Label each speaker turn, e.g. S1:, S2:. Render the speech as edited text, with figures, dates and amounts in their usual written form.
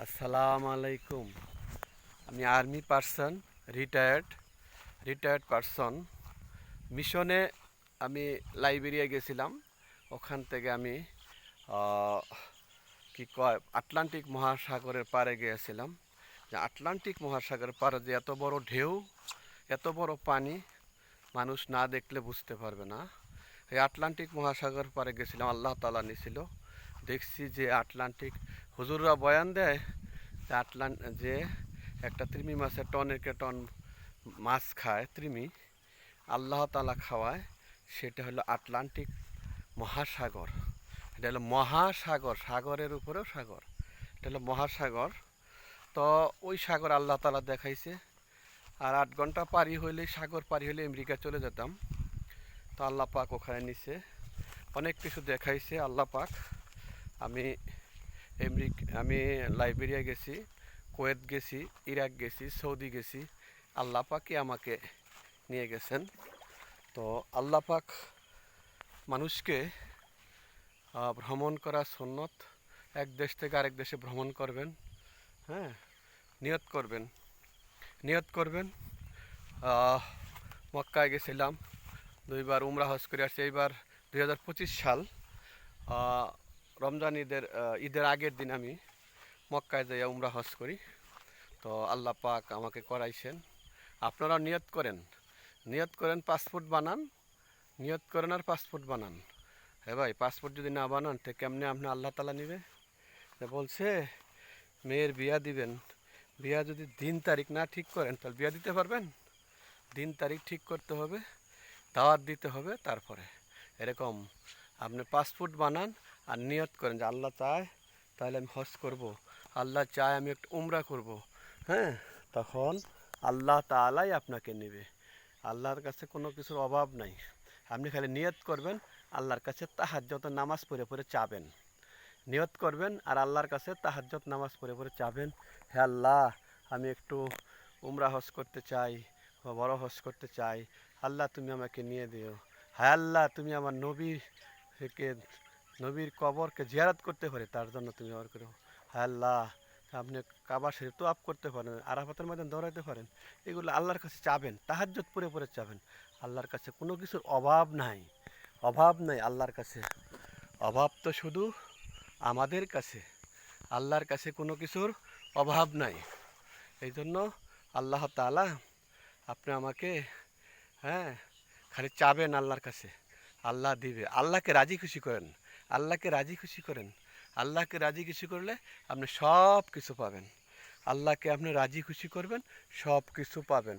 S1: আসসালামু আলাইকুম। আমি আর্মি পার্সন, রিটায়ার্ড পার্সন। মিশনে আমি লাইবেরিয়া গেছিলাম। ওখান থেকে আমি আহ, কি কয় আটলান্টিক মহাসাগরের পাড়ে গিয়েছিলাম। যে আটলান্টিক মহাসাগরের পাড়ে যে এত বড় ঢেউ, এত বড় পানি, মানুষ না দেখলে বুঝতে পারবে না। এই আটলান্টিক মহাসাগর পাড়ে গেছিলাম, আল্লাহ তাআলা নিছিল। দেখছি যে আটলান্টিক, হুজুররা বয়ান দেয় যে একটা তৃমি মাছের টনের কে টন মাছ খায় তৃমি, আল্লাহ তাআলা খাওয়ায়। সেটা হলো আটলান্টিক মহাসাগর। এটা হলো মহাসাগর, সাগরের উপরেও সাগর। এটা হলো মহাসাগর। তো ওই সাগর আল্লাহ তাআলা দেখাইছে। আর 8 ঘন্টা পারি হইলেই, সাগর পারি হইলে আমেরিকা চলে যেতাম। তো আল্লাহ পাক ওখানে নিছে, অনেক কিছু দেখাইছে আল্লাহ পাক। আমি আমি লাইবেরিয়া গেছি, কুয়েত গেছি, ইরাক গেছি, সৌদি গেছি। আল্লাহ পাকই আমাকে নিয়ে গেছেন। তো আল্লাহ পাক মানুষকে ভ্রমণ করা সুন্নত। এক দেশ থেকে আরেক দেশে ভ্রমণ করবেন, হ্যাঁ, নিয়ত করবেন, নিয়ত করবেন। মক্কায় গেছিলাম, 2বার উমরা হজ করে আসছি। এইবার 2025 সাল রমজান ঈদের আগের দিন আমি মক্কায় যাইয়া উমরা হজ করি। তো আল্লাহ পাক আমাকে করাইছেন। আপনারা নিয়ত করেন, নিয়ত করেন, পাসপোর্ট বানান, নিয়ত করেন আর পাসপোর্ট বানান। হ্যাঁ ভাই, পাসপোর্ট যদি না বানান তো কেমনে আপনি আল্লাহ তালা নিবে? বলছে মেয়ের বিয়া দিবেন, বিয়া যদি দিন তারিখ না ঠিক করেন তাহলে বিয়া দিতে পারবেন? দিন তারিখ ঠিক করতে হবে, দাওয়াত দিতে হবে, তারপরে এরকম আপনি পাসপোর্ট বানান আর নিয়ত করেন যে আল্লাহ চায় তাহলে আমি হজ করব, আল্লাহ চায় আমি একটু উমরা করব, হ্যাঁ, তখন আল্লাহ তাআলাই আপনাকে নেবে। আল্লাহর কাছে কোনো কিছুর অভাব নাই। আপনি খালি নিয়ত করবেন, আল্লাহর কাছে তাহাজ্জুদ নামাজ পড়ে পড়ে চাবেন। নিয়ত করবেন আর আল্লাহর কাছে তাহাজ্জুদ নামাজ পড়ে পড়ে চাবেন, হে আল্লাহ, আমি একটু উমরা হজ করতে চাই বা বড় হজ করতে চাই, আল্লাহ তুমি আমাকে নিয়ে দিও। হ্যাঁ আল্লাহ, তুমি আমার নবীর কবরকে জিয়ারত করতে পারে তার জন্য তুমি আমার করো। হ্যাঁ আল্লাহ, আপনি কাবা শরীফ তোয়াফ করতে পারেন, আরাফাতের ময়দান দৌড়াইতে পারেন। এগুলো আল্লাহর কাছে চাবেন, তাহাজ্জুদ পড়ে পড়ে চাবেন। আল্লাহর কাছে কোনো কিছুর অভাব নাই, অভাব নাই আল্লাহর কাছে। অভাব তো শুধু আমাদের কাছে, আল্লাহর কাছে কোনো কিছুর অভাব নাই। এই জন্য আল্লাহ তাআলা আপনি আমাকে, হ্যাঁ, খালি চাবেন আল্লাহর কাছে, আল্লাহ দিবে। আল্লাহকে রাজি খুশি করেন, আল্লাহকে রাজি খুশি করেন। আল্লাহকে রাজি খুশি করলে আপনি সব কিছু পাবেন। আল্লাহকে আপনি রাজি খুশি করবেন, সব কিছু পাবেন।